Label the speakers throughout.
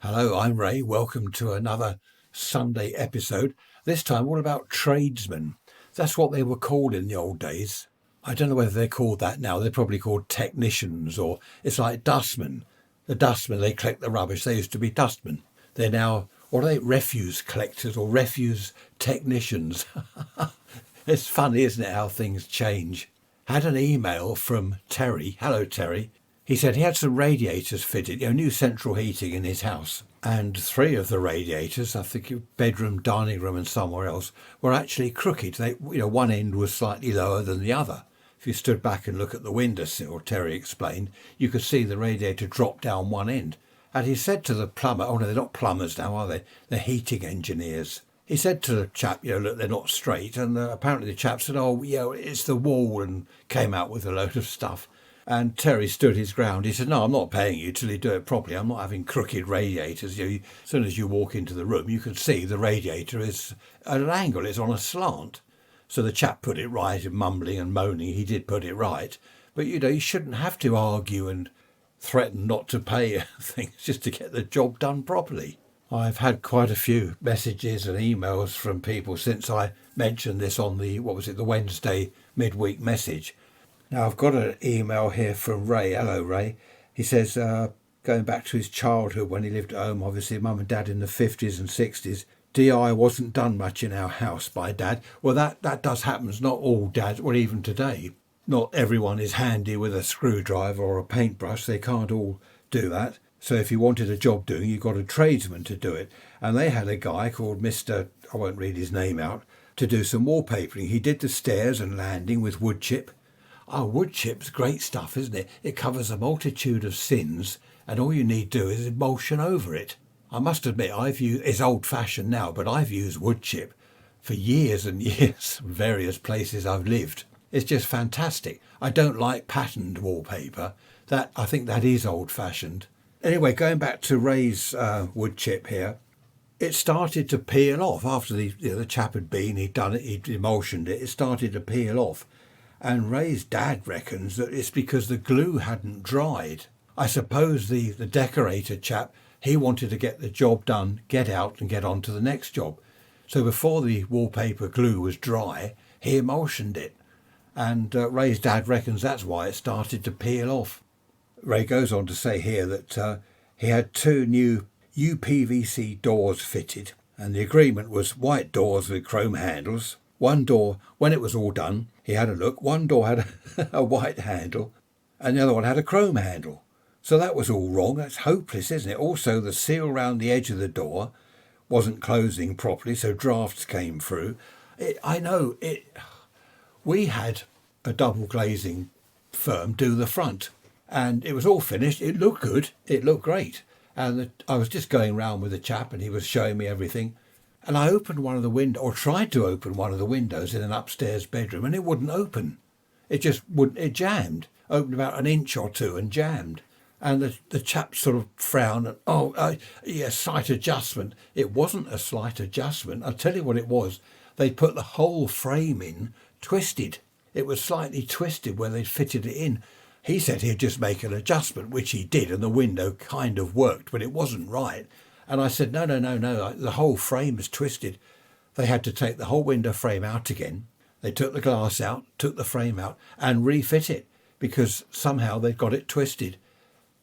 Speaker 1: Hello, I'm Ray. Welcome to another Sunday episode. This time all about tradesmen. That's what they were called in the old days. I don't know whether they're called that now. They're probably called technicians, or it's like dustmen. The dustmen, they collect the rubbish. They used to be dustmen. They're now, what are they, refuse collectors or refuse technicians? It's funny, isn't it, how things change. Had an email from Terry. Hello, Terry. He said he had some radiators fitted, new central heating in his house. And three of the radiators, I think bedroom, dining room and somewhere else, were actually crooked. One end was slightly lower than the other. If you stood back and look at the windowsill, Terry explained, you could see the radiator drop down one end. And he said to the plumber, oh no, they're not plumbers now, are they? They're heating engineers. He said to the chap, look, they're not straight. And apparently the chap said, it's the wall, and came out with a load of stuff. And Terry stood his ground. He said, no, I'm not paying you till you do it properly. I'm not having crooked radiators. As soon as you walk into the room, you can see the radiator is at an angle. It's on a slant. So the chap put it right, and mumbling and moaning, he did put it right. But, you shouldn't have to argue and threaten not to pay things just to get the job done properly. I've had quite a few messages and emails from people since I mentioned this on the Wednesday midweek message. Now, I've got an email here from Ray. Hello, Ray. He says, going back to his childhood when he lived at home, obviously mum and dad in the 50s and 60s, DI wasn't done much in our house by dad. Well, that does happen. It's not all dads, or even today. Not everyone is handy with a screwdriver or a paintbrush. They can't all do that. So if you wanted a job doing, you got a tradesman to do it. And they had a guy called Mr., I won't read his name out, to do some wallpapering. He did the stairs and landing with wood chip. Oh, wood chip's great stuff, isn't it? It covers a multitude of sins, and all you need to do is emulsion over it. I must admit, it's old-fashioned now, but I've used wood chip for years and years in various places I've lived. It's just fantastic. I don't like patterned wallpaper. I think that is old-fashioned. Anyway, going back to Ray's wood chip here, it started to peel off after the chap had been. He'd done it. He'd emulsioned it. It started to peel off. And Ray's dad reckons that it's because the glue hadn't dried. I suppose the decorator chap, he wanted to get the job done, get out and get on to the next job. So before the wallpaper glue was dry, he emulsioned it. And Ray's dad reckons that's why it started to peel off. Ray goes on to say here that he had two new UPVC doors fitted, and the agreement was white doors with chrome handles. One door, when it was all done, he had a look. One door had a white handle and the other one had a chrome handle. So that was all wrong. That's hopeless, isn't it? Also, the seal round the edge of the door wasn't closing properly, so drafts came through. We had a double glazing firm do the front, and it was all finished. It looked good. It looked great. And I was just going round with a chap and he was showing me everything. And I opened one of the windows, or tried to open one of the windows in an upstairs bedroom, and it wouldn't open. It just wouldn't, it jammed. Opened about an inch or two and jammed. And the chap sort of frowned and, slight adjustment. It wasn't a slight adjustment. I'll tell you what it was. They put the whole frame in twisted. It was slightly twisted where they'd fitted it in. He said he'd just make an adjustment, which he did, and the window kind of worked, but it wasn't right. And I said, no, the whole frame is twisted. They had to take the whole window frame out again. They took the glass out, took the frame out and refit it because somehow they'd got it twisted.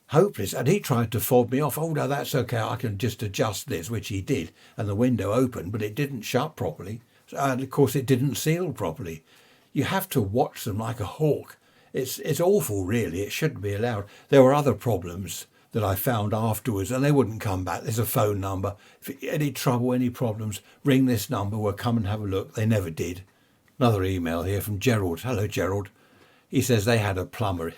Speaker 1: Hopeless. And he tried to fob me off. Oh, no, that's okay. I can just adjust this, which he did. And the window opened, but it didn't shut properly. And, of course, it didn't seal properly. You have to watch them like a hawk. It's awful, really. It shouldn't be allowed. There were other problems that I found afterwards, and they wouldn't come back. There's a phone number. If any trouble, any problems, ring this number. We'll come and have a look. They never did. Another email here from Gerald. Hello, Gerald. He says they had a plumber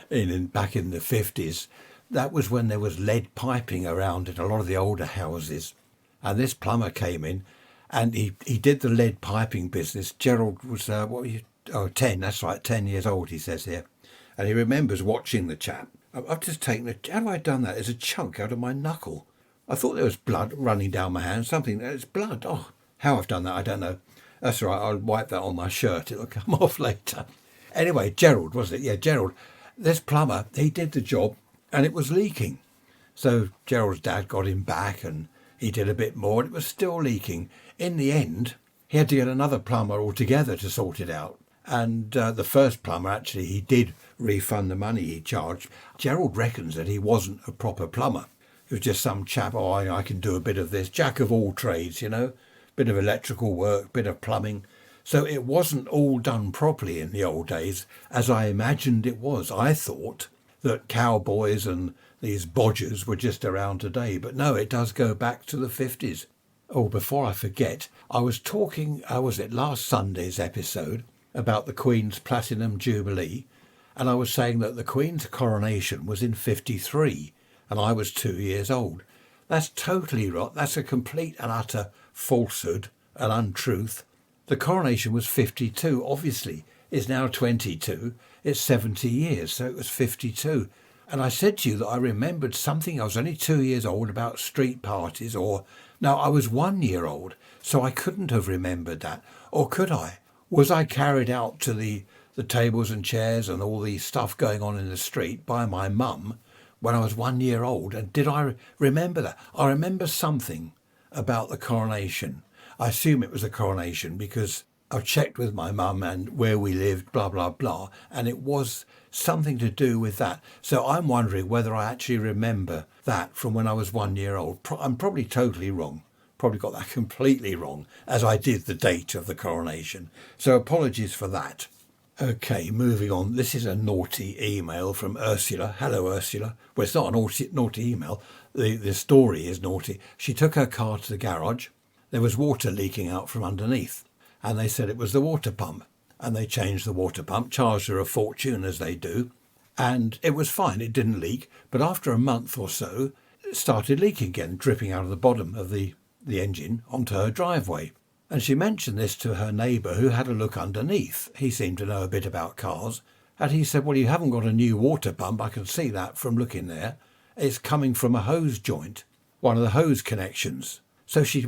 Speaker 1: back in the 50s. That was when there was lead piping around in a lot of the older houses. And this plumber came in and he did the lead piping business. Gerald was, 10, that's right, 10 years old, he says here. And he remembers watching the chap. I've just taken how have I done that? There's a chunk out of my knuckle. I thought there was blood running down my hand. It's blood. Oh, how I've done that, I don't know. That's all right, I'll wipe that on my shirt. It'll come off later. Anyway, Gerald, was it? Yeah, Gerald. This plumber, he did the job and it was leaking. So Gerald's dad got him back and he did a bit more and it was still leaking. In the end, he had to get another plumber altogether to sort it out. And the first plumber, actually, he did refund the money he charged. Gerald reckons that he wasn't a proper plumber. He was just some chap, oh, I can do a bit of this, jack of all trades, you know, bit of electrical work, bit of plumbing. So it wasn't all done properly in the old days, as I imagined it was. I thought that cowboys and these bodgers were just around today, but no, it does go back to the 50s. Oh, before I forget, I was talking, was it last Sunday's episode, about the Queen's Platinum Jubilee, and I was saying that the Queen's coronation was in 53, and I was 2 years old. That's totally right. That's a complete and utter falsehood and untruth. The coronation was 52, obviously. It's now 22. It's 70 years, so it was 52. And I said to you that I remembered something. I was only 2 years old about street parties, no, I was 1 year old, so I couldn't have remembered that. Or could I? Was I carried out to the tables and chairs and all the stuff going on in the street by my mum when I was 1 year old? And did I remember that? I remember something about the coronation. I assume it was the coronation because I've checked with my mum and where we lived, blah, blah, blah, and it was something to do with that. So I'm wondering whether I actually remember that from when I was 1 year old. I'm probably totally wrong. Probably got that completely wrong, as I did the date of the coronation. So apologies for that. Okay, moving on. This is a naughty email from Ursula. Hello, Ursula. Well, it's not a naughty email. The story is naughty. She took her car to the garage. There was water leaking out from underneath, and they said it was the water pump. And they changed the water pump, charged her a fortune, as they do. And it was fine. It didn't leak. But after a month or so, it started leaking again, dripping out of the bottom of the engine onto her driveway. And she mentioned this to her neighbour, who had a look underneath. He seemed to know a bit about cars. And he said, well, you haven't got a new water pump. I can see that from looking there. It's coming from a hose joint, one of the hose connections. So she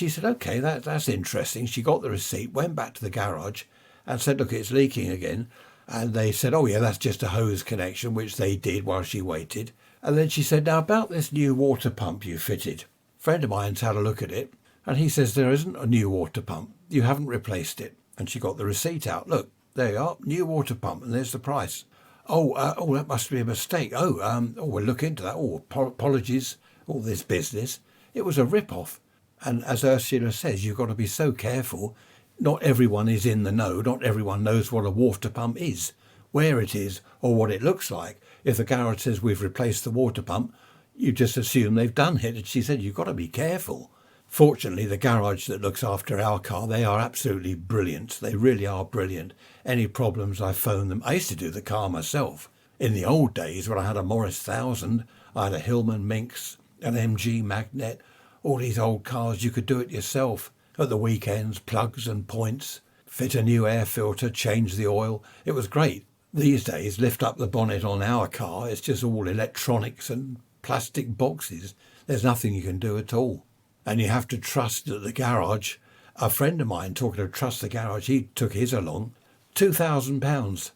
Speaker 1: said, OK, that's interesting. She got the receipt, went back to the garage and said, look, it's leaking again. And they said, oh, yeah, that's just a hose connection, which they did while she waited. And then she said, now, about this new water pump you fitted. A friend of mine's had a look at it, and he says there isn't a new water pump. You haven't replaced it. And she got the receipt out. Look, there you are, new water pump, and there's the price. Oh, that must be a mistake. We'll look into that. Oh, apologies, all this business. It was a rip-off. And as Ursula says, you've got to be so careful. Not everyone is in the know. Not everyone knows what a water pump is, where it is, or what it looks like. If the garage says we've replaced the water pump, you just assume they've done it. And she said, you've got to be careful. Fortunately, the garage that looks after our car, they are absolutely brilliant. They really are brilliant. Any problems, I phone them. I used to do the car myself. In the old days, when I had a Morris 1000, I had a Hillman Minx, an MG Magnet, all these old cars, you could do it yourself. At the weekends, plugs and points, fit a new air filter, change the oil. It was great. These days, lift up the bonnet on our car, it's just all electronics and plastic boxes. There's nothing you can do at all. And you have to trust that the garage, a friend of mine talking of trust the garage, he took his along, £2,000.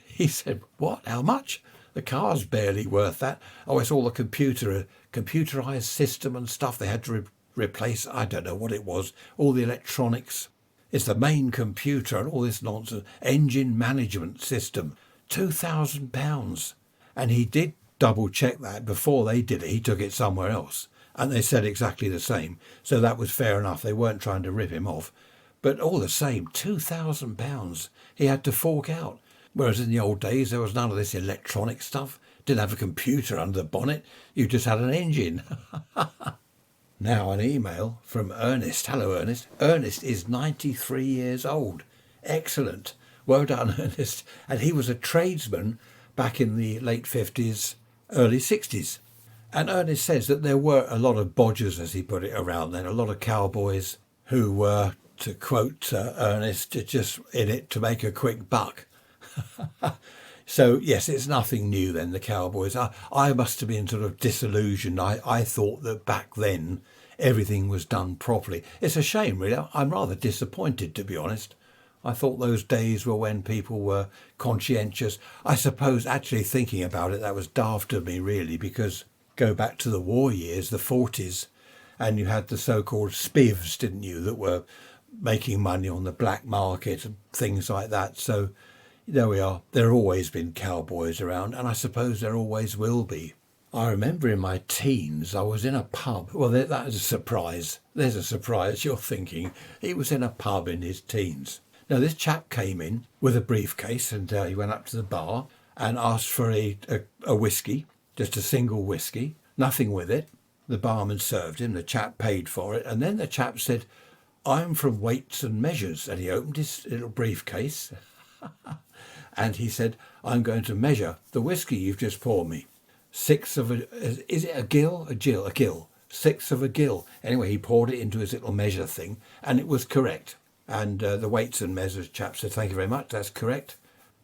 Speaker 1: He said, what, how much? The car's barely worth that. Oh, it's all the computerized system and stuff they had to replace. I don't know what it was, all the electronics. It's the main computer and all this nonsense, engine management system, £2,000. And he did double check that before they did it. He took it somewhere else. And they said exactly the same. So that was fair enough. They weren't trying to rip him off. But all the same, £2,000 he had to fork out. Whereas in the old days, there was none of this electronic stuff. Didn't have a computer under the bonnet. You just had an engine. Now an email from Ernest. Hello, Ernest. Ernest is 93 years old. Excellent. Well done, Ernest. And he was a tradesman back in the late 50s, early 60s. And Ernest says that there were a lot of bodgers, as he put it, around then, a lot of cowboys who were, to quote Ernest, just in it to make a quick buck. So, yes, it's nothing new then, the cowboys. I must have been sort of disillusioned. I thought that back then everything was done properly. It's a shame, really. I'm rather disappointed, to be honest. I thought those days were when people were conscientious. I suppose, actually thinking about it, that was daft of me, really, because go back to the war years, the 40s, and you had the so-called spivs, didn't you, that were making money on the black market and things like that. So there we are. There have always been cowboys around, and I suppose there always will be. I remember in my teens, I was in a pub. Well, that is a surprise. There's a surprise. You're thinking he was in a pub in his teens. Now, this chap came in with a briefcase, and he went up to the bar and asked for a whiskey, just a single whiskey, nothing with it. The barman served him. The chap paid for it. And then the chap said, "I'm from Weights and Measures." And he opened his little briefcase and he said, "I'm going to measure the whiskey you've just poured me. 6 of a, is it a gill? A gill. 6 of a gill." Anyway, he poured it into his little measure thing and it was correct. And the Weights and Measures chap said, "Thank you very much, that's correct.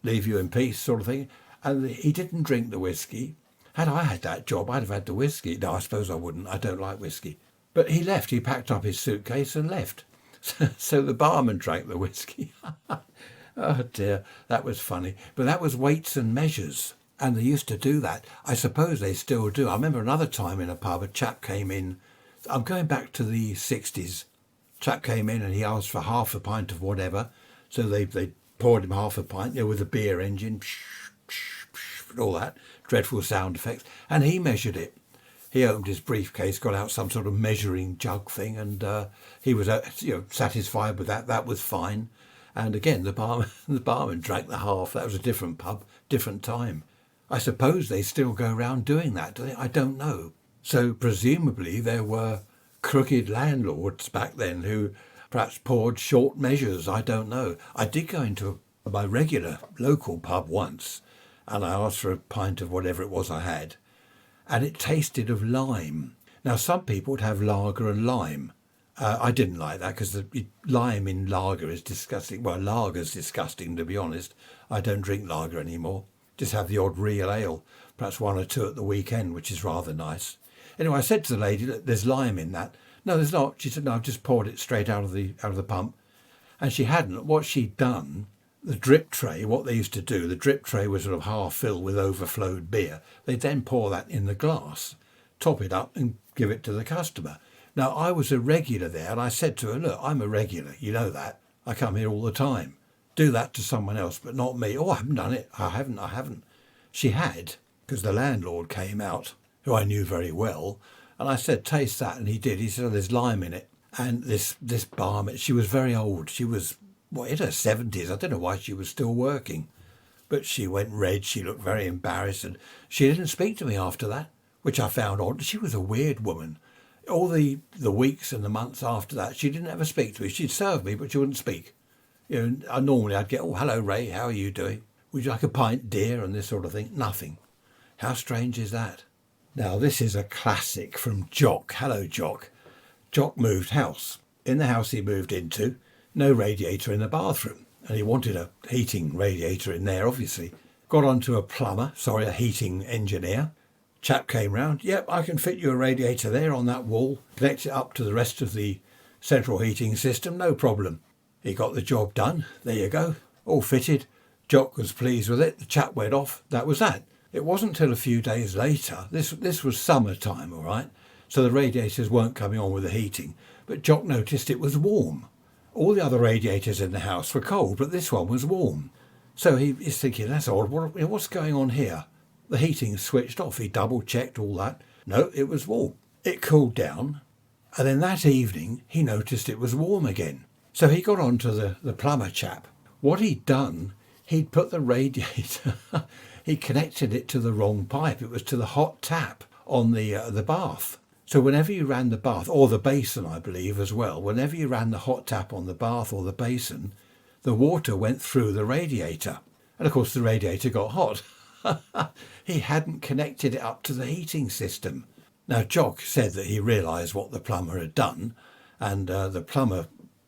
Speaker 1: Leave you in peace," sort of thing. And he didn't drink the whiskey. Had I had that job, I'd have had the whiskey. No, I suppose I wouldn't. I don't like whiskey. But he left. He packed up his suitcase and left. So the barman drank the whiskey. Oh dear, that was funny. But that was Weights and Measures. And they used to do that. I suppose they still do. I remember another time in a pub, a chap came in. I'm going back to the 60s. Chap came in and he asked for half a pint of whatever. So they poured him half a pint, with a beer engine, all that, dreadful sound effects. And he measured it. He opened his briefcase, got out some sort of measuring jug thing, and he was satisfied with that. That was fine. And again, the barman drank the half. That was a different pub, different time. I suppose they still go around doing that, do they? I don't know. So presumably there were crooked landlords back then who perhaps poured short measures. I don't know. I did go into my regular local pub once, and I asked for a pint of whatever it was I had, and it tasted of lime. Now, some people would have lager and lime. I didn't like that because the lime in lager is disgusting. Well, lager's disgusting, to be honest. I don't drink lager anymore. Just have the odd real ale, perhaps 1 or 2 at the weekend, which is rather nice. Anyway, I said to the lady, "Look, there's lime in that." "No, there's not." She said, "No, I've just poured it straight out of the pump." And she hadn't. What she'd done, the drip tray, what they used to do, the drip tray was sort of half filled with overflowed beer. They'd then pour that in the glass, top it up and give it to the customer. Now, I was a regular there, and I said to her, "Look, I'm a regular, you know that. I come here all the time. Do that to someone else, but not me." "Oh, I haven't done it. I haven't. She had, because the landlord came out, who I knew very well, and I said, "Taste that," and he did. He said, "Oh, there's lime in it." And this barmaid, she was very old. She was, in her 70s. I don't know why she was still working. But she went red. She looked very embarrassed, and she didn't speak to me after that, which I found odd. She was a weird woman. All the weeks and the months after that, she didn't ever speak to me. She'd serve me, but she wouldn't speak. Normally I'd get, "Oh, hello, Ray, how are you doing? Would you like a pint, dear?" and this sort of thing. Nothing. How strange is that? Now, this is a classic from Jock. Hello, Jock. Jock moved house. In the house he moved into, no radiator in the bathroom, and he wanted a heating radiator in there, obviously. Got onto a heating engineer. Chap came round. "Yep, I can fit you a radiator there on that wall. Connect it up to the rest of the central heating system, no problem." He got the job done. There you go, all fitted. Jock was pleased with it. The chap went off. That was that. It wasn't till a few days later. This was summertime, all right? So the radiators weren't coming on with the heating. But Jock noticed it was warm. All the other radiators in the house were cold, but this one was warm. So he's thinking, "That's odd. What's going on here?" The heating switched off. He double-checked all that. No, it was warm. It cooled down. And then that evening, he noticed it was warm again. So he got on to the plumber chap. What he'd done, he'd put the radiator, he connected it to the wrong pipe. It was to the hot tap on the bath. So whenever you ran the bath, or the basin, I believe, as well, whenever you ran the hot tap on the bath or the basin, the water went through the radiator. And, of course, the radiator got hot. He hadn't connected it up to the heating system. Now, Jock said that he realised what the plumber had done, and the plumber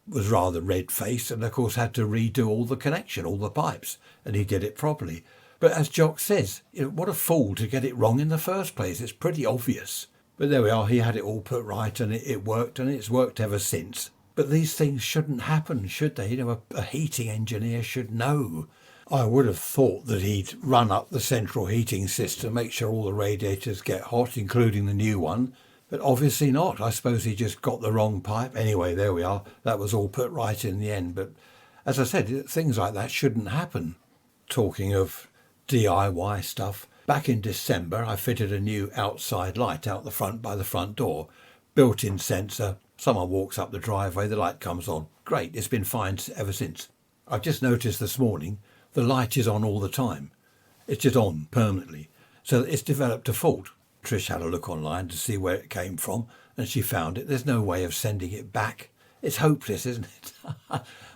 Speaker 1: was rather red-faced and, of course, had to redo all the connection, all the pipes, and he did it properly. But as Jock says, what a fool to get it wrong in the first place. It's pretty obvious. But there we are. He had it all put right, and it worked, and it's worked ever since. But these things shouldn't happen, should they? A heating engineer should know. I would have thought that he'd run up the central heating system, make sure all the radiators get hot, including the new one. But obviously not. I suppose he just got the wrong pipe. Anyway, there we are. That was all put right in the end. But as I said, things like that shouldn't happen. Talking of DIY stuff, back in December, I fitted a new outside light out the front by the front door. Built-in sensor. Someone walks up the driveway, the light comes on. Great, it's been fine ever since. I've just noticed this morning the light is on all the time. It's just on permanently. So it's developed a fault. Trish had a look online to see where it came from, and she found it. There's no way of sending it back. It's hopeless, isn't it?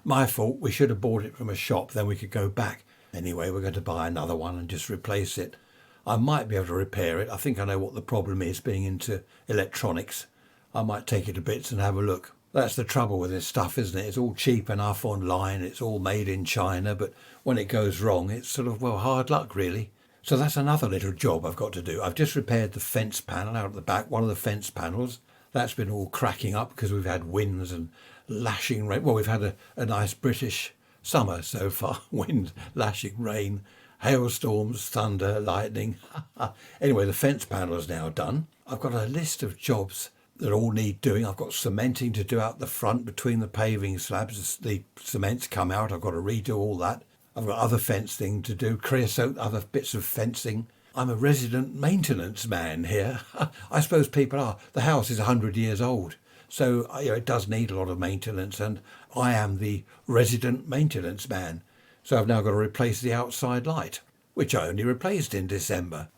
Speaker 1: My fault. We should have bought it from a shop, then we could go back. Anyway, we're going to buy another one and just replace it. I might be able to repair it. I think I know what the problem is, being into electronics. I might take it to bits and have a look. That's the trouble with this stuff, isn't it? It's all cheap enough online. It's all made in China. But when it goes wrong, it's sort of, well, hard luck, really. So that's another little job I've got to do. I've just repaired the fence panel out at the back, one of the fence panels. That's been all cracking up because we've had winds and lashing rain. Well, we've had a nice British summer so far. Wind, lashing rain, hailstorms, thunder, lightning. Anyway, the fence panel is now done. I've got a list of jobs that all need doing. I've got cementing to do out the front between the paving slabs. The cement's come out. I've got to redo all that. I've got other fencing to do, creosote, other bits of fencing. I'm a resident maintenance man here. I suppose people are. The house is 100 years old, so it does need a lot of maintenance, and I am the resident maintenance man. So I've now got to replace the outside light, which I only replaced in December.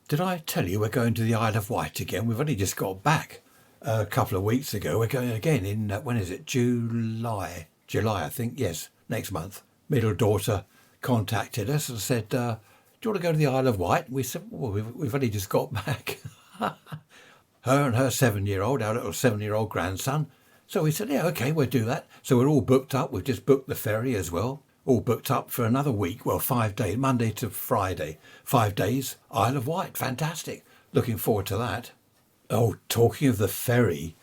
Speaker 1: Did I tell you we're going to the Isle of Wight again? We've only just got back a couple of weeks ago. We're going again in, when is it? July, I think. Yes, next month. Middle daughter contacted us and said, do you want to go to the Isle of Wight? We said, well, we've only just got back. Her and her 7-year-old, our little 7-year-old grandson. So we said, yeah, okay, we'll do that. So we're all booked up. We've just booked the ferry as well. All booked up for another week. Well, 5 days, Monday to Friday. 5 days, Isle of Wight. Fantastic. Looking forward to that. Oh, talking of the ferry,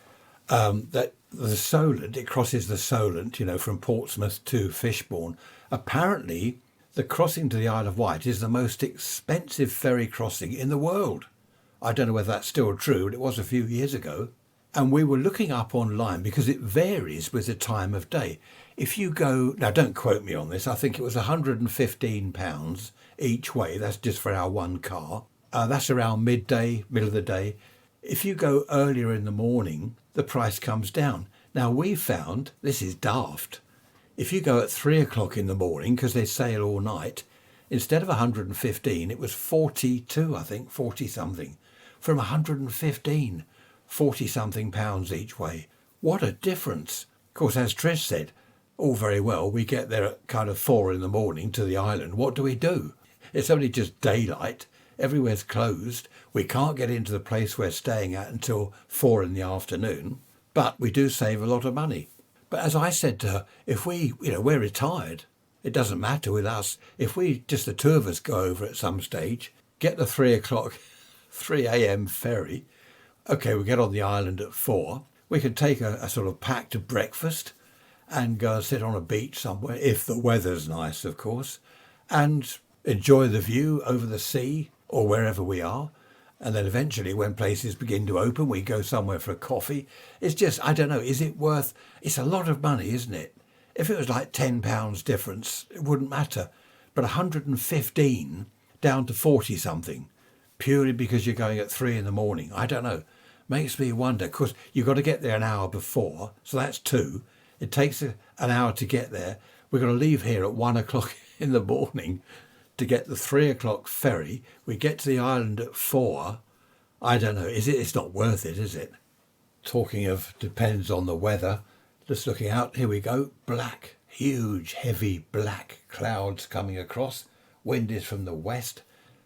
Speaker 1: that the Solent, it crosses the Solent, from Portsmouth to Fishbourne. Apparently, the crossing to the Isle of Wight is the most expensive ferry crossing in the world. I don't know whether that's still true, but it was a few years ago. And we were looking up online because it varies with the time of day. If you go, now don't quote me on this, I think it was £115 each way. That's just for our one car. That's around midday, middle of the day. If you go earlier in the morning, the price comes down. Now we found, this is daft, if you go at 3 o'clock in the morning, because they sail all night, instead of 115, it was 42, I think, 40 something. From 115, 40 something pounds each way. What a difference. Of course, as Trish said, all very well, we get there at kind of 4 in the morning to the island. What do? It's only just daylight. Everywhere's closed. We can't get into the place we're staying at until 4 in the afternoon. But we do save a lot of money. But as I said to her, if we're retired, it doesn't matter with us. If we, just the two of us, go over at some stage, get the 3 a.m. ferry, okay, we get on the island at 4, we can take a sort of packed breakfast and go and sit on a beach somewhere, if the weather's nice, of course, and enjoy the view over the sea or wherever we are. And then eventually, when places begin to open, we go somewhere for a coffee. It's just, I don't know, is it worth... It's a lot of money, isn't it? If it was like £10 difference, it wouldn't matter. But 115 down to 40 something, purely because you're going at 3 in the morning. I don't know. Makes me wonder, because you've got to get there an hour before, so that's 2. It takes an hour to get there. We're going to leave here at 1 o'clock in the morning to get the 3 o'clock ferry. We get to the island at 4. I don't know. It's not worth it, is it? Talking of depends on the weather. Just looking out, here we go. Black, huge, heavy black clouds coming across. Wind is from the west.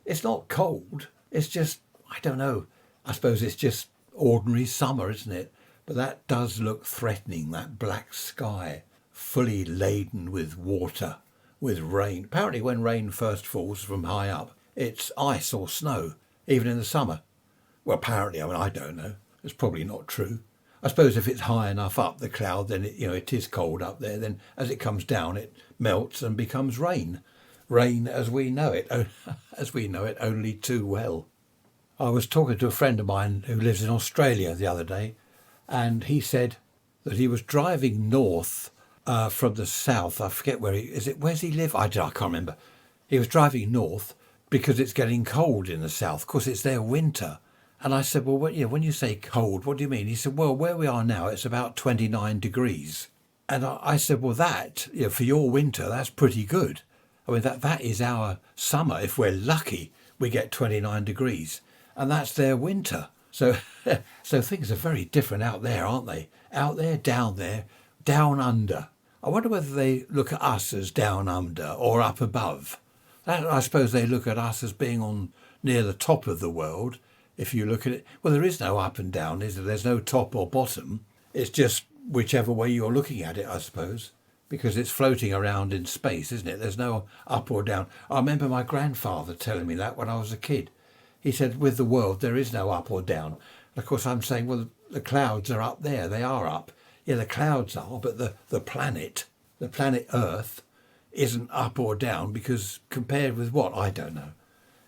Speaker 1: It's not cold. It's just, I don't know. I suppose it's just ordinary summer, isn't it? But that does look threatening, that black sky, fully laden with water, with rain. Apparently when rain first falls from high up, it's ice or snow, even in the summer. Well, apparently, I don't know. It's probably not true. I suppose if it's high enough up the cloud, then it is cold up there. Then as it comes down, it melts and becomes rain rain as we know it, as we know it only too well. I was talking to a friend of mine who lives in Australia the other day, and he said that he was driving north from the south. I forget where's he live? I can't remember. He was driving north because it's getting cold in the south. Of course, it's their winter. And I said, well, when you say cold, what do you mean? He said, well, where we are now, it's about 29 degrees. And I said, well, that, for your winter, that's pretty good. I mean, that is our summer. If we're lucky, we get 29 degrees. And that's their winter. So things are very different out there, aren't they? Out there, down under. I wonder whether they look at us as down under or up above. I suppose they look at us as being on near the top of the world. If you look at it, well, there is no up and down, is there? There's no top or bottom. It's just whichever way you're looking at it, I suppose, because it's floating around in space, isn't it? There's no up or down. I remember my grandfather telling me that when I was a kid. He said, with the world, there is no up or down. And of course, I'm saying, well, the clouds are up there. They are up. Yeah, the clouds are, but the planet Earth, isn't up or down because compared with what? I don't know.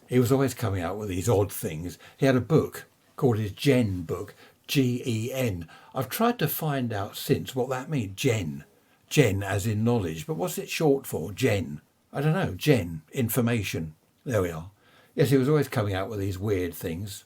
Speaker 1: He was always coming out with these odd things. He had a book called his Gen book, Gen. I've tried to find out since what that means, Gen as in knowledge, but what's it short for? Gen. I don't know, Gen, information. There we are. Yes, he was always coming out with these weird things.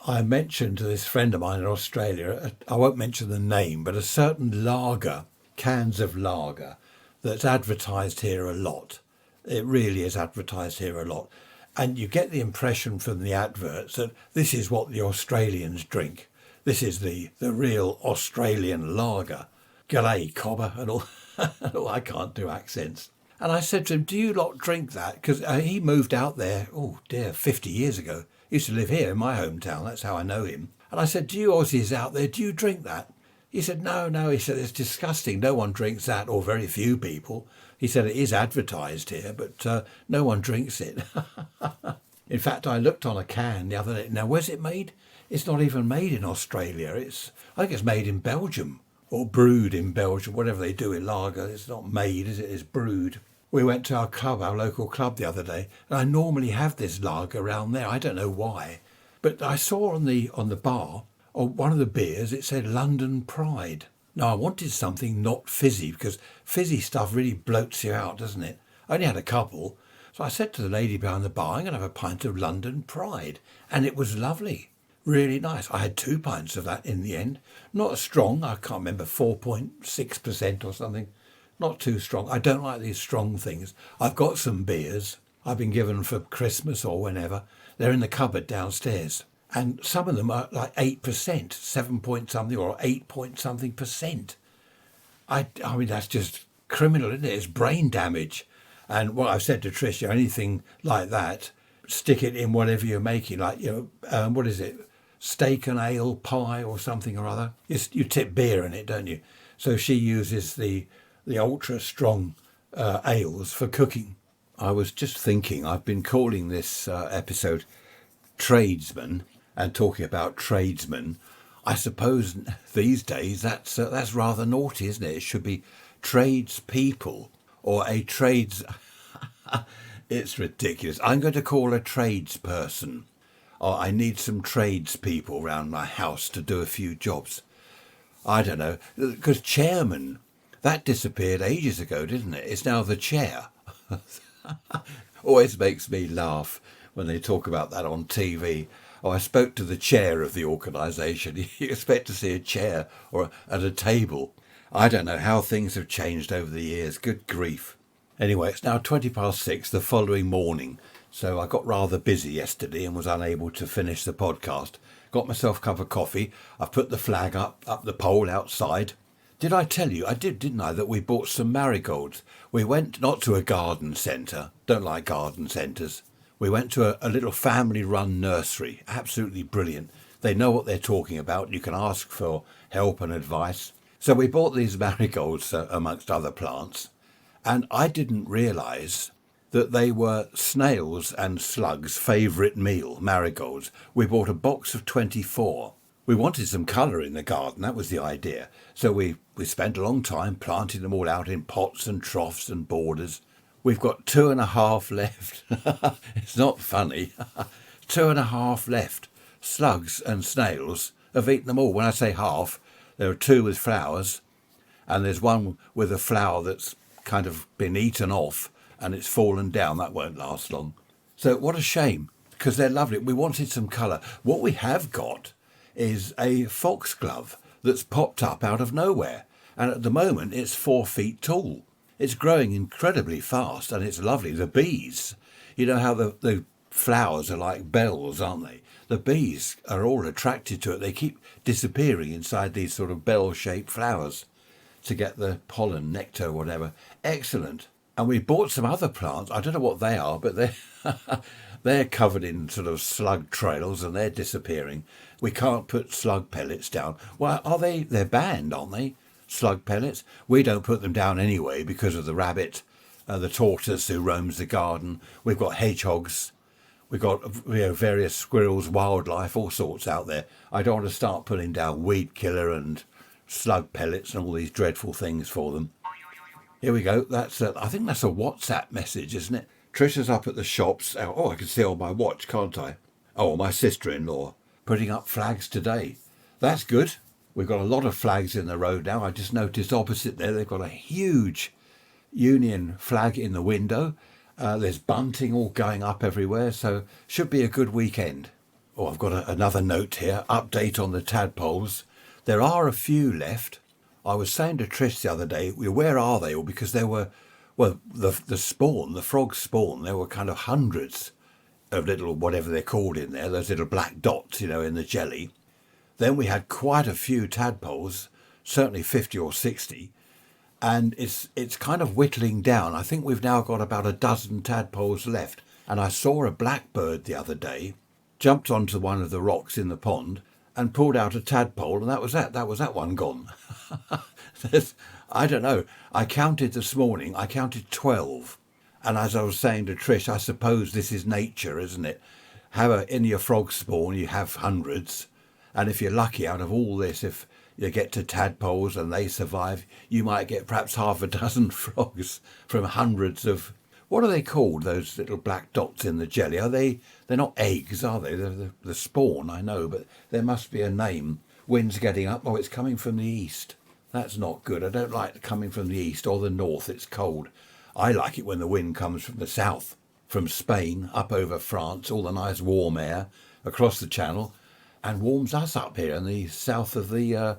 Speaker 1: I mentioned to this friend of mine in Australia, I won't mention the name, but a certain lager, cans of lager, that's advertised here a lot. It really is advertised here a lot. And you get the impression from the adverts that this is what the Australians drink. This is the real Australian lager. G'day, cobber, and all. I can't do accents. And I said to him, do you lot drink that? Because he moved out there, 50 years ago. He used to live here in my hometown. That's how I know him. And I said, do you Aussies out there, do you drink that? He said, no. He said, it's disgusting. No one drinks that, or very few people. He said, it is advertised here, but no one drinks it. In fact, I looked on a can the other day. Now, where's it made? It's not even made in Australia. I think it's made in Belgium, or brewed in Belgium, whatever they do in lager. It's not made, is it? It's brewed. We went to our local club the other day, and I normally have this lager around there. I don't know why. But I saw on the bar, on one of the beers, it said London Pride. Now, I wanted something not fizzy, because fizzy stuff really bloats you out, doesn't it? I only had a couple. So I said to the lady behind the bar, I'm going to have a pint of London Pride. And it was lovely. Really nice. I had 2 pints of that in the end. Not strong. I can't remember, 4.6% or something. Not too strong. I don't like these strong things. I've got some beers I've been given for Christmas or whenever. They're in the cupboard downstairs. And some of them are like 8%, 7 point something or 8 point something percent. I mean, that's just criminal, isn't it? It's brain damage. And what I've said to Trish, anything like that, stick it in whatever you're making. Like, what is it? Steak and ale pie or something or other. You tip beer in it, don't you? So she uses the ultra strong ales for cooking. I was just thinking, I've been calling this episode Tradesmen and talking about tradesmen. I suppose these days that's rather naughty, isn't it? It should be tradespeople or a trades. It's ridiculous. I'm going to call a tradesperson. Oh, I need some tradespeople around my house to do a few jobs. I don't know, because chairman, that disappeared ages ago, didn't it? It's now the chair. Always makes me laugh when they talk about that on TV. Oh, I spoke to the chair of the organisation. You expect to see a chair or at a table. I don't know how things have changed over the years. Good grief. Anyway, it's now 6:20 the following morning. So I got rather busy yesterday and was unable to finish the podcast. Got myself a cup of coffee. I've put the flag up the pole outside. Did I tell you, I did, didn't I, that we bought some marigolds? We went not to a garden centre. Don't like garden centres. We went to a little family-run nursery. Absolutely brilliant. They know what they're talking about. You can ask for help and advice. So we bought these marigolds amongst other plants. And I didn't realise that they were snails and slugs' favourite meal, marigolds. We bought a box of 24. We wanted some colour in the garden, that was the idea. So we spent a long time planting them all out in pots and troughs and borders. We've got 2.5 left. It's not funny. 2.5 left. Slugs and snails have eaten them all. When I say half, there are 2 with flowers, and there's one with a flower that's kind of been eaten off and it's fallen down. That won't last long. So what a shame, because they're lovely. We wanted some colour. What we have got is a foxglove that's popped up out of nowhere. And at the moment, it's 4 feet tall. It's growing incredibly fast, and it's lovely. The bees, you know how the flowers are like bells, aren't they? The bees are all attracted to it. They keep disappearing inside these sort of bell-shaped flowers to get the pollen, nectar, whatever. Excellent. And we bought some other plants. I don't know what they are, but they're covered in sort of slug trails and they're disappearing. We can't put slug pellets down. Well, are they? They're banned, aren't they? Slug pellets. We don't put them down anyway because of the rabbit, the tortoise who roams the garden. We've got hedgehogs. We've got various squirrels, wildlife, all sorts out there. I don't want to start putting down weed killer and slug pellets and all these dreadful things for them. Here we go. I think that's a WhatsApp message, isn't it? Trisha's up at the shops. Oh, I can see on my watch, can't I? Oh, my sister-in-law putting up flags today. That's good. We've got a lot of flags in the road now. I just noticed opposite there, they've got a huge Union flag in the window. There's bunting all going up everywhere, so should be a good weekend. Oh, I've got another note here. Update on the tadpoles. There are a few left. I was saying to Trish the other day, where are they all? Because there were, well, the spawn, the frog spawn, there were kind of hundreds of little, whatever they're called in there, those little black dots, in the jelly. Then we had quite a few tadpoles, certainly 50 or 60, and it's kind of whittling down. I think we've now got about a dozen tadpoles left. And I saw a blackbird the other day, jumped onto one of the rocks in the pond and pulled out a tadpole, and that was that one gone. I don't know. I counted this morning, I counted 12. And as I was saying to Trish, I suppose this is nature, isn't it? In your frog spawn, you have hundreds. And if you're lucky, out of all this, if you get to tadpoles and they survive, you might get perhaps half a dozen frogs from hundreds of, what are they called, those little black dots in the jelly? They're not eggs, are they? They're the spawn, I know, but there must be a name. Wind's getting up. Oh, it's coming from the east. That's not good. I don't like it coming from the east or the north. It's cold. I like it when the wind comes from the south, from Spain, up over France, all the nice warm air across the channel, and warms us up here in the south of the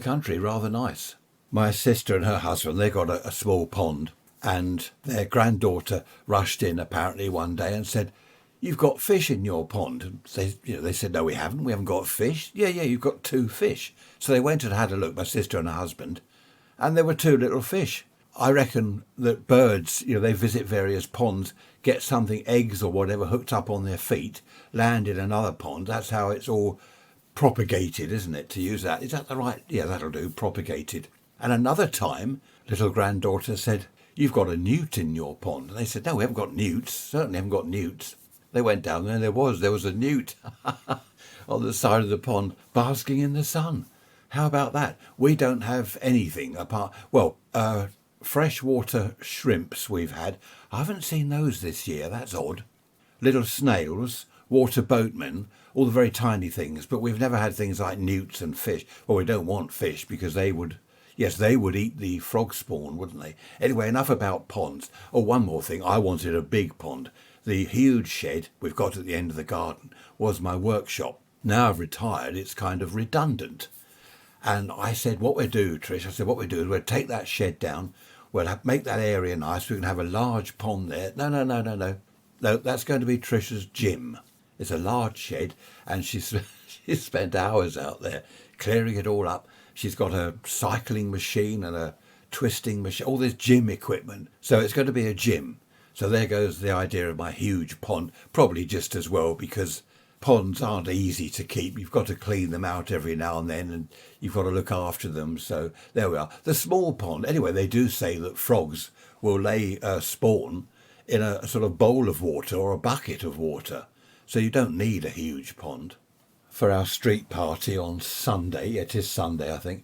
Speaker 1: country. Rather nice. My sister and her husband, they got a small pond, and their granddaughter rushed in apparently one day and said, "You've got fish in your pond." And they said, "No, we haven't. We haven't got fish." Yeah, you've got 2 fish. So they went and had a look, my sister and her husband, and there were 2 little fish. I reckon that birds, they visit various ponds, get something, eggs or whatever, hooked up on their feet, land in another pond. That's how it's all propagated, isn't it, to use that? Is that the right? Yeah, that'll do, propagated. And another time, little granddaughter said, "You've got a newt in your pond." And they said, "No, we haven't got newts. Certainly haven't got newts." They went down there and there was a newt on the side of the pond basking in the sun. How about that? We don't have anything apart, freshwater shrimps we've had. I haven't seen those this year. That's odd. Little snails, water boatmen, all the very tiny things. But we've never had things like newts and fish. Well, we don't want fish because they would eat the frog spawn, wouldn't they? Anyway, enough about ponds. Oh, one more thing. I wanted a big pond. The huge shed we've got at the end of the garden was my workshop. Now I've retired, it's kind of redundant. And I said, what we'll do, Trish, is we'll take that shed down, we'll make that area nice, we can have a large pond there. No, that's going to be Trisha's gym. It's a large shed, and she's spent hours out there clearing it all up. She's got a cycling machine and a twisting machine, all this gym equipment. So it's going to be a gym. So there goes the idea of my huge pond, probably just as well, because ponds aren't easy to keep. You've got to clean them out every now and then, and you've got to look after them. So there we are. The small pond. Anyway, they do say that frogs will lay spawn in a sort of bowl of water or a bucket of water. So you don't need a huge pond. For our street party on Sunday, it is Sunday, I think,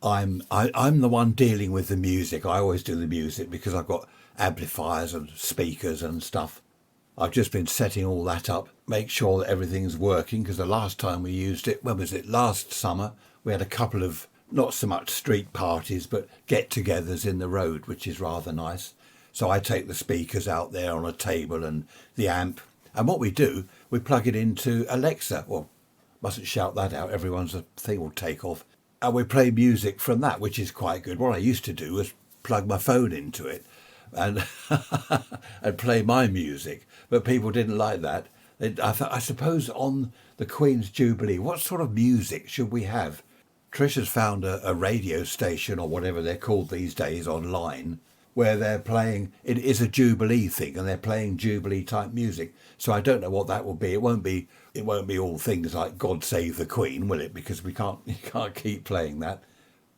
Speaker 1: I'm the one dealing with the music. I always do the music because I've got amplifiers and speakers and stuff. I've just been setting all that up, make sure that everything's working, because the last time we used it, when was it? Last summer, we had a couple of not so much street parties, but get-togethers in the road, which is rather nice. So I take the speakers out there on a table and the amp. And what we do, we plug it into Alexa. Well, mustn't shout that out. Everyone's thing will take off. And we play music from that, which is quite good. What I used to do was plug my phone into it and and play my music. But people didn't like that. I suppose on the Queen's Jubilee, what sort of music should we have? Trish has found a radio station or whatever they're called these days online where they're playing, it is a Jubilee thing and they're playing Jubilee type music. So I don't know what that will be. It won't be all things like God Save the Queen, will it? Because you can't keep playing that.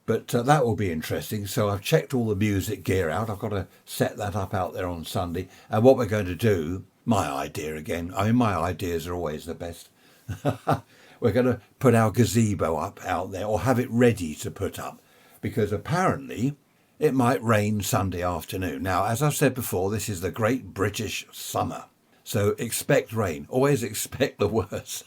Speaker 1: But that will be interesting. So I've checked all the music gear out. I've got to set that up out there on Sunday. And what we're going to do, my idea again, I mean, my ideas are always the best. We're going to put our gazebo up out there, or have it ready to put up, because apparently it might rain Sunday afternoon. Now, as I've said before, this is the great British summer. So expect rain. Always expect the worst.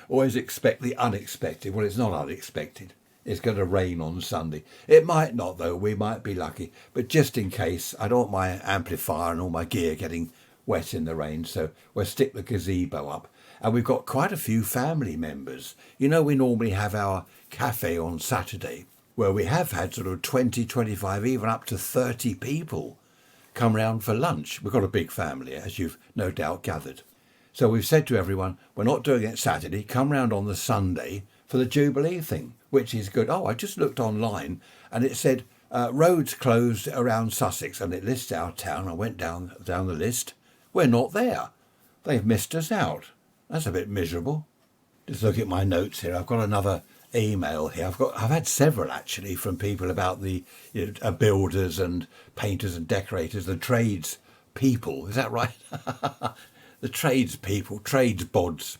Speaker 1: Always expect the unexpected. Well, it's not unexpected. It's going to rain on Sunday. It might not, though. We might be lucky. But just in case, I don't want my amplifier and all my gear getting wet in the rain. So we'll stick the gazebo up. And we've got quite a few family members. You know, we normally have our cafe on Saturday, where we have had sort of 20, 25, even up to 30 people come round for lunch. We've got a big family, as you've no doubt gathered. So we've said to everyone, we're not doing it Saturday, come round on the Sunday for the Jubilee thing, which is good. Oh, I just looked online and it said roads closed around Sussex, and it lists our town. I went down the list. We're not there. They've missed us out. That's a bit miserable. Just look at my notes here. I've got another email here. I've had several actually from people about the builders and painters and decorators, the trades people. Is that right? The trades people, trades bods.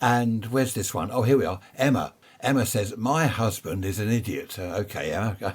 Speaker 1: And where's this one? Oh, here we are. Emma. Emma says, my husband is an idiot. Okay, Emma.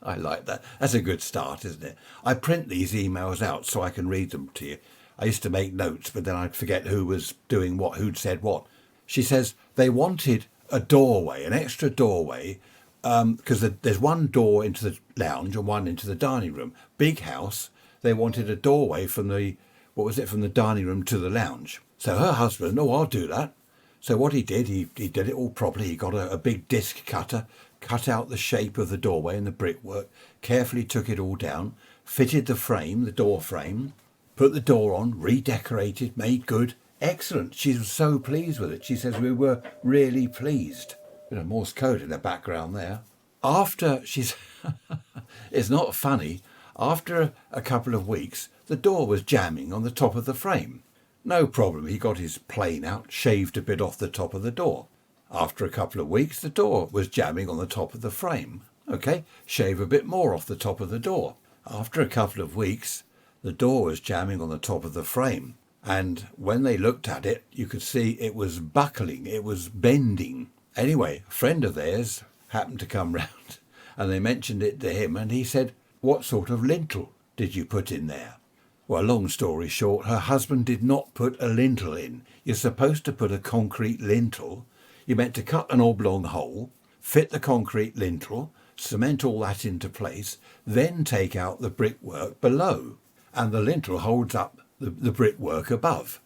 Speaker 1: I like that. That's a good start, isn't it? I print these emails out so I can read them to you. I used to make notes, but then I'd forget who was doing what, who'd said what. She says they wanted a doorway, an extra doorway, because there's one door into the lounge and one into the dining room. Big house. They wanted a doorway from from the dining room to the lounge. So her husband, oh, I'll do that. So what he did, he did it all properly. He got a big disc cutter, cut out the shape of the doorway and the brickwork, carefully took it all down, fitted the frame, the door frame, put the door on, redecorated, made good. Excellent. She was so pleased with it. She says we were really pleased. Bit of Morse code in the background there. It's not funny. After a couple of weeks, the door was jamming on the top of the frame. No problem. He got his plane out, shaved a bit off the top of the door. After a couple of weeks, the door was jamming on the top of the frame. Okay, shave a bit more off the top of the door. After a couple of weeks, the door was jamming on the top of the frame. And when they looked at it, you could see it was buckling, it was bending. Anyway, a friend of theirs happened to come round and they mentioned it to him and he said, what sort of lintel did you put in there? Well, long story short, her husband did not put a lintel in. You're supposed to put a concrete lintel. You're meant to cut an oblong hole, fit the concrete lintel, cement all that into place, then take out the brickwork below. And the lintel holds up the brickwork above.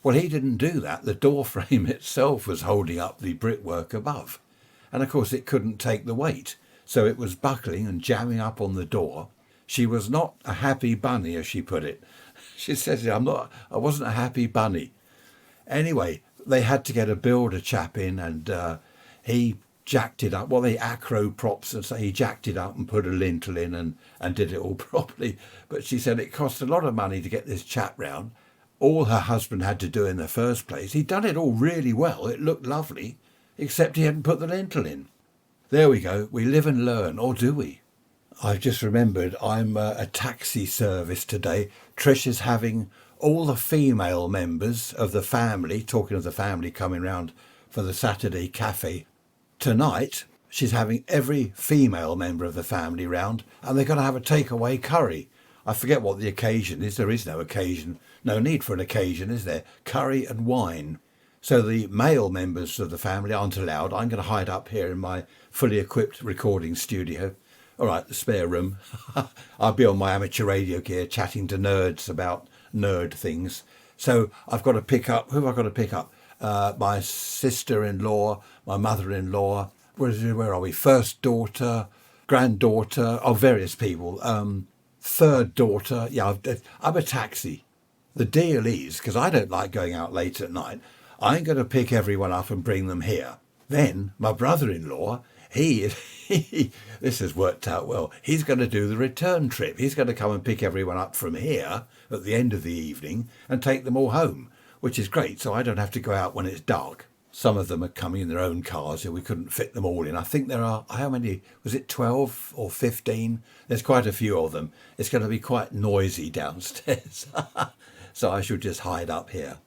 Speaker 1: Well, he didn't do that. The door frame itself was holding up the brickwork above. And of course, it couldn't take the weight. So it was buckling and jamming up on the door. She was not a happy bunny, as she put it. She says, I wasn't a happy bunny. Anyway, they had to get a builder chap in and he jacked it up. Well, they acro props, and so he jacked it up and put a lintel in and did it all properly. But she said it cost a lot of money to get this chap round. All her husband had to do in the first place, he'd done it all really well. It looked lovely, except he hadn't put the lintel in. There we go. We live and learn, or do we? I've just remembered I'm a taxi service today. Trish is having all the female members of the family, talking of the family coming round for the Saturday cafe. Tonight, she's having every female member of the family round, and they're going to have a takeaway curry. I forget what the occasion is. There is no occasion. No need for an occasion, is there? Curry and wine. So the male members of the family aren't allowed. I'm going to hide up here in my fully equipped recording studio. All right, the spare room. I'll be on my amateur radio gear chatting to nerds about nerd things. So I've got to pick up, who have I got to pick up? My sister-in-law, my mother-in-law, where are we? First daughter, granddaughter, various people. Third daughter. Yeah, I'm a taxi. The deal is, because I don't like going out late at night, I'm going to pick everyone up and bring them here. Then my brother-in-law, this has worked out well. He's going to do the return trip. He's going to come and pick everyone up from here at the end of the evening and take them all home, which is great. So I don't have to go out when it's dark. Some of them are coming in their own cars. We couldn't fit them all in. I think there are, how many, was it 12 or 15? There's quite a few of them. It's going to be quite noisy downstairs. So I should just hide up here.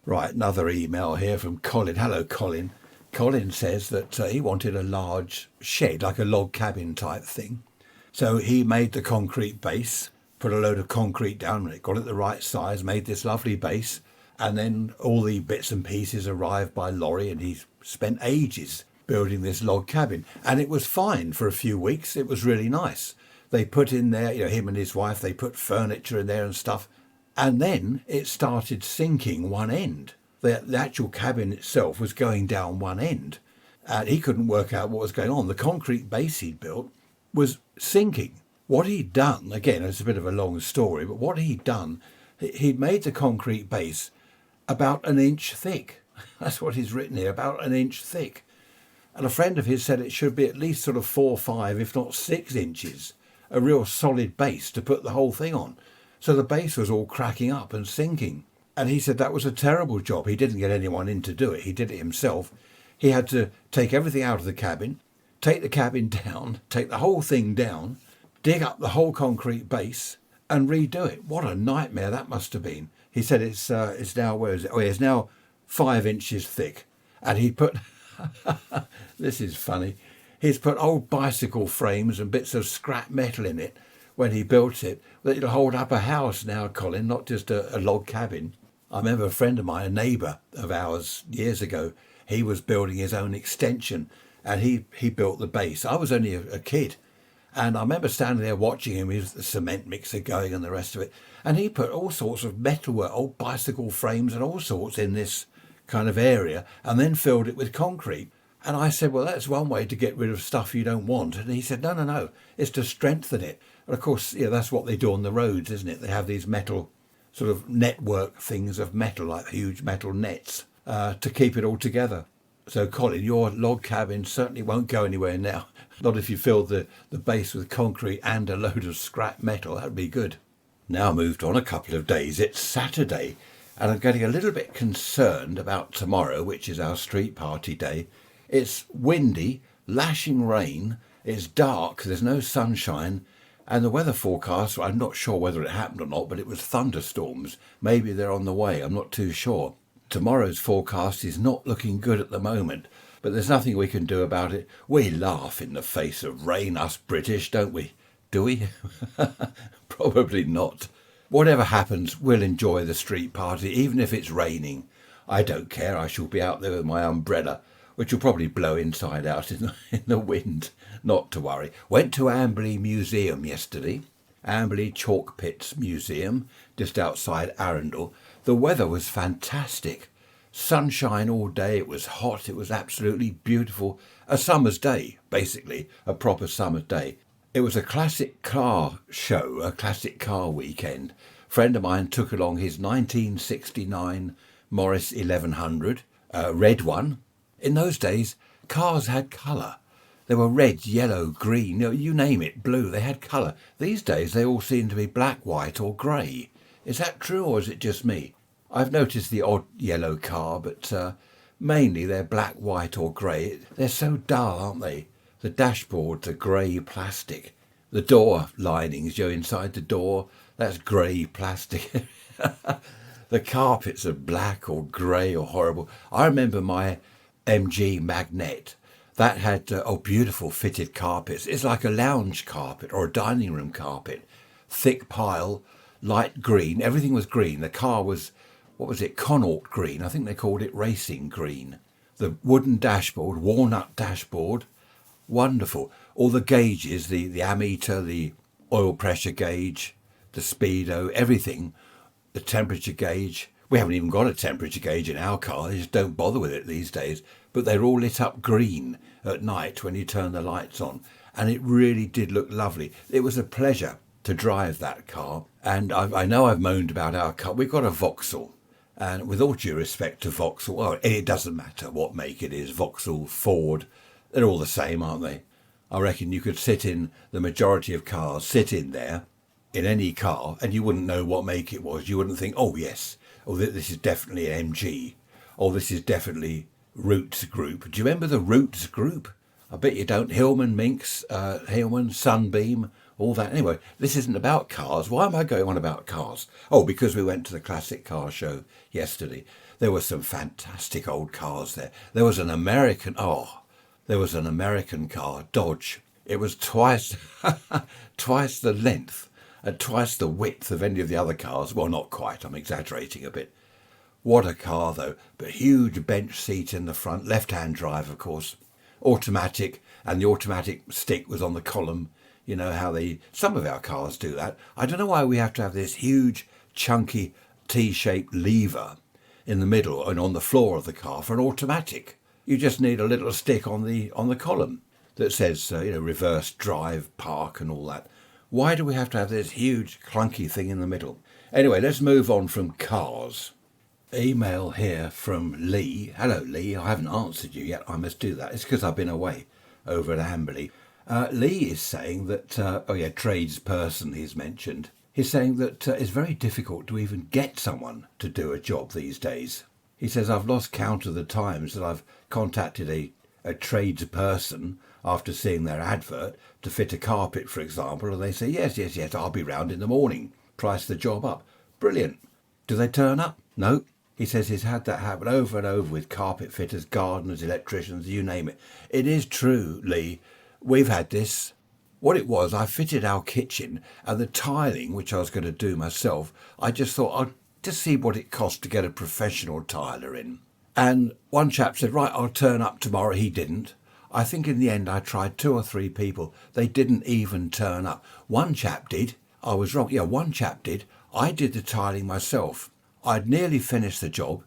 Speaker 1: Right, another email here from Colin. Hello, Colin. Colin says that he wanted a large shed, like a log cabin type thing. So he made the concrete base, put a load of concrete down, got it the right size, made this lovely base, and then all the bits and pieces arrived by lorry, and he spent ages building this log cabin. And it was fine for a few weeks. It was really nice. They put in there, him and his wife, they put furniture in there and stuff. And then it started sinking one end. The actual cabin itself was going down one end. And he couldn't work out what was going on. The concrete base he'd built was sinking. What he'd done, again, it's a bit of a long story, but what he'd done, he'd made the concrete base about an inch thick. That's what he's written here, about an inch thick. And a friend of his said it should be at least sort of 4, 5, if not 6 inches, a real solid base to put the whole thing on. So the base was all cracking up and sinking. And he said that was a terrible job. He didn't get anyone in to do it. He did it himself. He had to take everything out of the cabin, take the cabin down, take the whole thing down, dig up the whole concrete base and redo it. What a nightmare that must have been. He said it's now, where is it? Oh, it's now 5 inches thick. And he put, this is funny, he's put old bicycle frames and bits of scrap metal in it when he built it, that it'll hold up a house now, Colin, not just a log cabin. I remember a friend of mine, a neighbour of ours years ago, he was building his own extension and he built the base. I was only a kid. And I remember standing there watching him with the cement mixer going and the rest of it. And he put all sorts of metalwork, old bicycle frames and all sorts in this kind of area and then filled it with concrete. And I said, well, that's one way to get rid of stuff you don't want. And he said, no, it's to strengthen it. And of course, that's what they do on the roads, isn't it? They have these metal sort of network things of metal, like huge metal nets, to keep it all together. So, Colin, your log cabin certainly won't go anywhere now. Not if you filled the base with concrete and a load of scrap metal. That'd be good. Now moved on a couple of days. It's Saturday, and I'm getting a little bit concerned about tomorrow, which is our street party day. It's windy, lashing rain, it's dark, there's no sunshine, and the weather forecast, I'm not sure whether it happened or not, but it was thunderstorms. Maybe they're on the way, I'm not too sure. Tomorrow's forecast is not looking good at the moment, but there's nothing we can do about it. We laugh in the face of rain, us British, don't we? Do we? Probably not. Whatever happens, we'll enjoy the street party, even if it's raining. I don't care, I shall be out there with my umbrella, which will probably blow inside out in the wind. Not to worry. Went to Amberley Museum yesterday. Amberley Chalk Pits Museum, just outside Arundel. The weather was fantastic. Sunshine all day, it was hot, it was absolutely beautiful. A summer's day, basically, a proper summer's day. It was a classic car show, a classic car weekend. A friend of mine took along his 1969 Morris 1100, red one. In those days, cars had colour. They were red, yellow, green, you name it, blue, they had colour. These days they all seem to be black, white or grey. Is that true or is it just me? I've noticed the odd yellow car, but mainly they're black, white or grey. They're so dull, aren't they? The dashboards are grey plastic. The door linings, inside the door, that's grey plastic. The carpets are black or grey or horrible. I remember my MG Magnet. That had, beautiful fitted carpets. It's like a lounge carpet or a dining room carpet. Thick pile, light green. Everything was green. The car was, what was it, Connaught green. I think they called it racing green. The wooden dashboard, walnut dashboard. Wonderful. All the gauges, the ammeter, the oil pressure gauge, the speedo, everything. The temperature gauge. We haven't even got a temperature gauge in our car. They just don't bother with it these days. But they're all lit up green at night when you turn the lights on. And it really did look lovely. It was a pleasure to drive that car. And I know I've moaned about our car. We've got a Vauxhall. And with all due respect to Vauxhall, well, it doesn't matter what make it is. Vauxhall, Ford, they're all the same, aren't they? I reckon you could sit in the majority of cars, sit in there in any car, and you wouldn't know what make it was. You wouldn't think, oh, yes, oh, this is definitely an MG. Oh, this is definitely Roots Group. Do you remember the Roots Group? I bet you don't. Hillman, Minx, Hillman, Sunbeam, all that. Anyway, this isn't about cars. Why am I going on about cars? Oh, because we went to the classic car show yesterday. There were some fantastic old cars there. There was an American car, Dodge. It was twice the length and twice the width of any of the other cars. Well, not quite. I'm exaggerating a bit. What a car, though. But huge bench seat in the front. Left-hand drive, of course. Automatic. And the automatic stick was on the column. You know how some of our cars do that. I don't know why we have to have this huge, chunky, T-shaped lever in the middle and on the floor of the car for an automatic. You just need a little stick on the column that says, reverse, drive, park and all that. Why do we have to have this huge, clunky thing in the middle? Anyway, let's move on from cars. Email here from Lee. Hello, Lee. I haven't answered you yet. I must do that. It's because I've been away over at Amberley. Lee is saying that, tradesperson he's mentioned. He's saying that it's very difficult to even get someone to do a job these days. He says, I've lost count of the times that I've contacted a tradesperson after seeing their advert to fit a carpet, for example, and they say, yes, I'll be round in the morning. Price the job up. Brilliant. Do they turn up? No. He says he's had that happen over and over with carpet fitters, gardeners, electricians, you name it. It is true, Lee. We've had this. What it was, I fitted our kitchen and the tiling, which I was going to do myself, I just thought I'd just see what it cost to get a professional tiler in. And one chap said, right, I'll turn up tomorrow. He didn't. I think in the end I tried 2 or 3 people. They didn't even turn up. One chap did. I was wrong. Yeah, one chap did. I did the tiling myself. I'd nearly finished the job.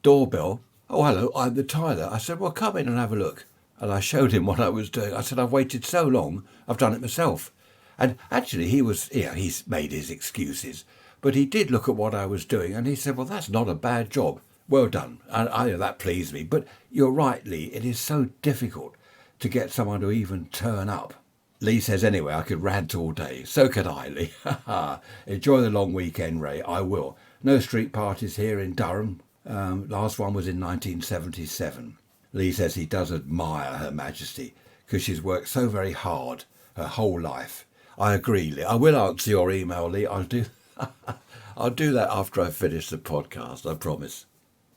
Speaker 1: Doorbell. Oh, hello, I'm the tiler. I said, well, come in and have a look. And I showed him what I was doing. I said, I've waited so long, I've done it myself. And actually he's made his excuses. But he did look at what I was doing and he said, well, that's not a bad job. Well done. And that pleased me. But you're right, Lee, it is so difficult to get someone to even turn up. Lee says, anyway, I could rant all day. So could I, Lee. Enjoy the long weekend, Ray. I will. No street parties here in Durham. Last one was in 1977. Lee says he does admire Her Majesty because she's worked so very hard her whole life. I agree, Lee. I will answer your email, Lee. I'll do that after I finish the podcast, I promise.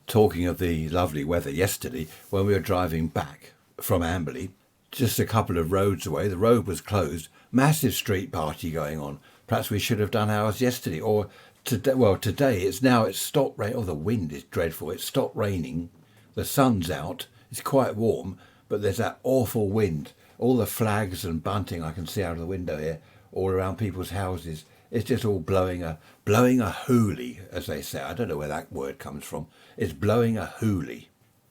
Speaker 1: Talking of the lovely weather yesterday, when we were driving back from Amberley, just a couple of roads away, the road was closed, massive street party going on. Perhaps we should have done ours yesterday or today. Well, today it's stopped raining. Oh, the wind is dreadful. It's stopped raining. The sun's out. It's quite warm, but there's that awful wind. All the flags and bunting I can see out of the window here, all around people's houses. It's just all blowing a hoolie, as they say. I don't know where that word comes from. It's blowing a hoolie.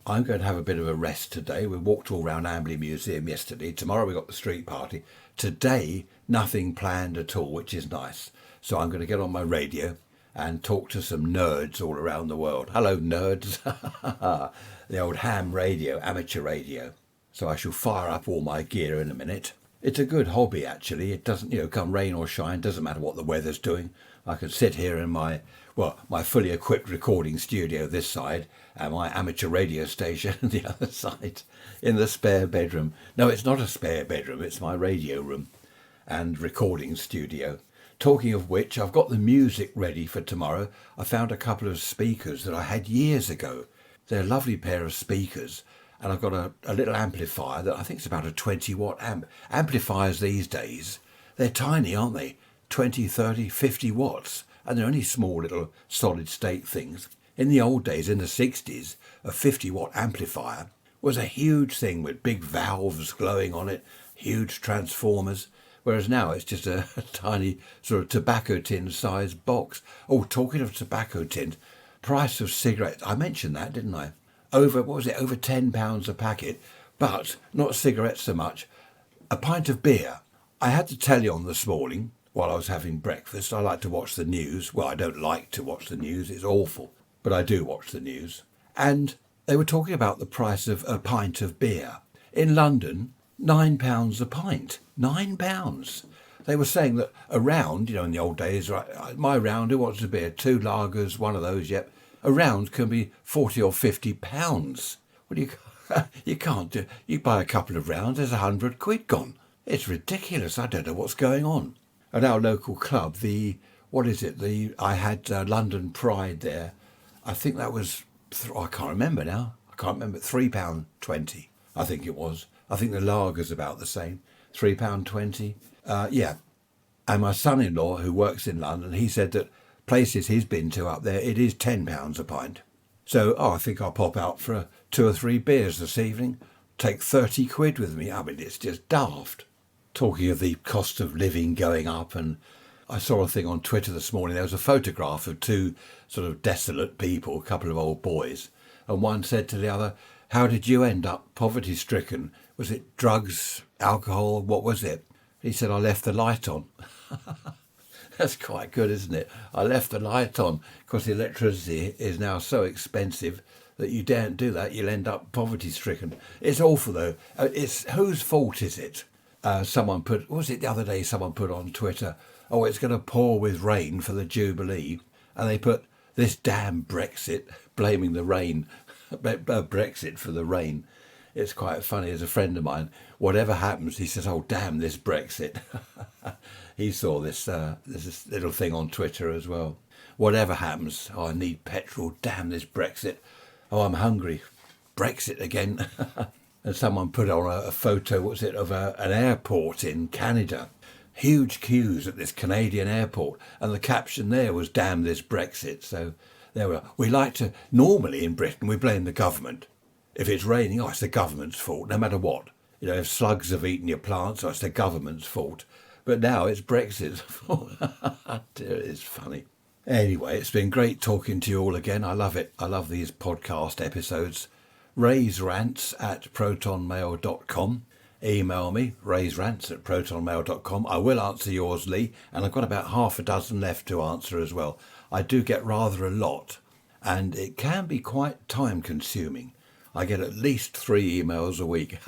Speaker 1: I'm going to have a bit of a rest today. We walked all around Amberley Museum yesterday. Tomorrow we got the street party. Today, nothing planned at all, which is nice. So I'm going to get on my radio and talk to some nerds all around the world. Hello, nerds. The old ham radio, amateur radio. So I shall fire up all my gear in a minute. It's a good hobby, actually. It doesn't, come rain or shine. Doesn't matter what the weather's doing. I can sit here in my fully equipped recording studio this side and my amateur radio station the other side in the spare bedroom. No, it's not a spare bedroom. It's my radio room and recording studio. Talking of which, I've got the music ready for tomorrow. I found a couple of speakers that I had years ago. They're a lovely pair of speakers. and I've got a little amplifier that I think is about a 20 watt amp. Amplifiers these days, they're tiny, aren't they? 20, 30, 50 watts. And they're only small little solid state things. In the old days, in the 60s, a 50 watt amplifier was a huge thing with big valves glowing on it, huge transformers. Whereas now it's just a tiny sort of tobacco tin sized box. Oh, talking of tobacco tins, price of cigarettes. I mentioned that, didn't I? Over £10 a packet, but not cigarettes so much. A pint of beer. I had to tell you on this morning while I was having breakfast. I like to watch the news. Well, I don't like to watch the news. It's awful, but I do watch the news. And they were talking about the price of a pint of beer. In London, £9 a pint. £9. They were saying that a round, in the old days, right, my round, who wants a beer? 2 lagers, one of those, yep. A round can be £40 or £50. Well, you can't do. You buy a couple of rounds, there's £100 gone. It's ridiculous. I don't know what's going on. At our local club, I had London Pride there. I think that was, I can't remember now. £3.20, I think it was. I think the lager's about the same, £3.20. Yeah. And my son-in-law, who works in London, he said that places he's been to up there, it is £10 a pint. So, I think I'll pop out for 2 or 3 beers this evening. Take £30 with me. I mean, it's just daft. Talking of the cost of living going up, and I saw a thing on Twitter this morning. There was a photograph of 2 sort of desolate people, a couple of old boys, and one said to the other, "How did you end up poverty-stricken? Was it drugs, alcohol? What was it?" He said, "I left the light on." That's quite good, isn't it? I left the light on because the electricity is now so expensive that you daren't do that. You'll end up poverty-stricken. It's awful, though. It's whose fault is it? Someone put, what was it the other day? Someone put on Twitter, "Oh, it's going to pour with rain for the Jubilee," and they put, "This damn Brexit," blaming the rain, Brexit for the rain. It's quite funny. As a friend of mine, whatever happens, he says, "Oh, damn this Brexit." He saw this little thing on Twitter as well. Whatever happens, "Oh, I need petrol. Damn this Brexit. Oh, I'm hungry. Brexit again." And someone put on a photo, of an airport in Canada. Huge queues at this Canadian airport. And the caption there was, "Damn this Brexit." So there we are. We like to, normally in Britain, we blame the government. If it's raining, it's the government's fault, no matter what. If slugs have eaten your plants, it's the government's fault. But now it's Brexit's fault. Dear, it's funny. Anyway, it's been great talking to you all again. I love it. I love these podcast episodes. Ray's Rants at protonmail.com. Email me, raysrants@protonmail.com. I will answer yours, Lee, and I've got about half a dozen left to answer as well. I do get rather a lot, and it can be quite time-consuming. I get at least 3 emails a week.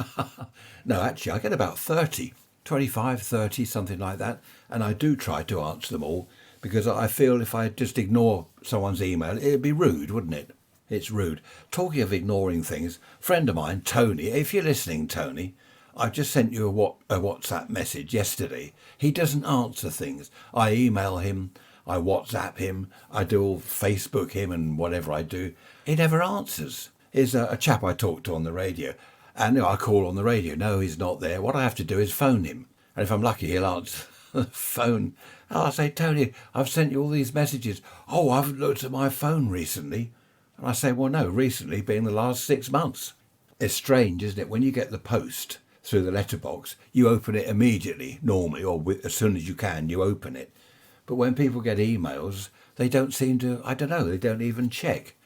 Speaker 1: No, actually, I get about 30, 25, 30, something like that, and I do try to answer them all, because I feel if I just ignore someone's email, it'd be rude, wouldn't it? It's rude. Talking of ignoring things, a friend of mine, Tony, if you're listening, Tony, I just sent you a WhatsApp message yesterday. He doesn't answer things. I email him, I WhatsApp him, I do all Facebook him and whatever I do. He never answers. Here's a chap I talked to on the radio, and I call on the radio. No, he's not there. What I have to do is phone him, and if I'm lucky, he'll answer the phone. And I say, "Tony, I've sent you all these messages." "Oh, I haven't looked at my phone recently." And I say, "Well, no, recently being the last 6 months. It's strange, isn't it? When you get the post through the letterbox, you open it immediately, normally, or as soon as you can, you open it. But when people get emails, they don't seem to, I don't know, they don't even check.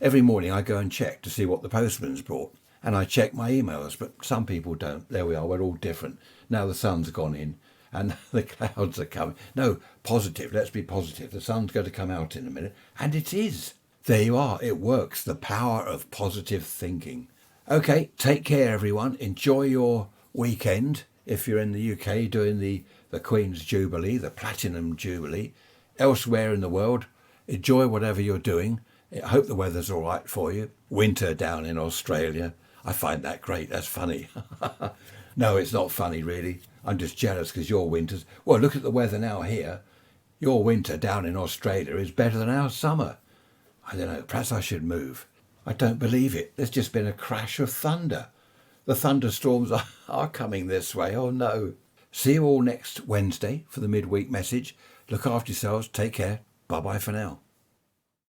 Speaker 1: Every morning I go and check to see what the postman's brought, and I check my emails, but some people don't. There we are, we're all different. Now the sun's gone in and the clouds are coming. No, positive, let's be positive. The sun's going to come out in a minute, and it is. There you are, it works, the power of positive thinking. Okay, take care everyone, enjoy your weekend. If you're in the UK doing the Queen's Jubilee, the Platinum Jubilee, elsewhere in the world, enjoy whatever you're doing. I hope the weather's all right for you. Winter down in Australia. I find that great. That's funny. No, it's not funny, really. I'm just jealous because your winters... Well, look at the weather now here. Your winter down in Australia is better than our summer. I don't know. Perhaps I should move. I don't believe it. There's just been a crash of thunder. The thunderstorms are coming this way. Oh no. See you all next Wednesday for the midweek message. Look after yourselves. Take care. Bye bye for now.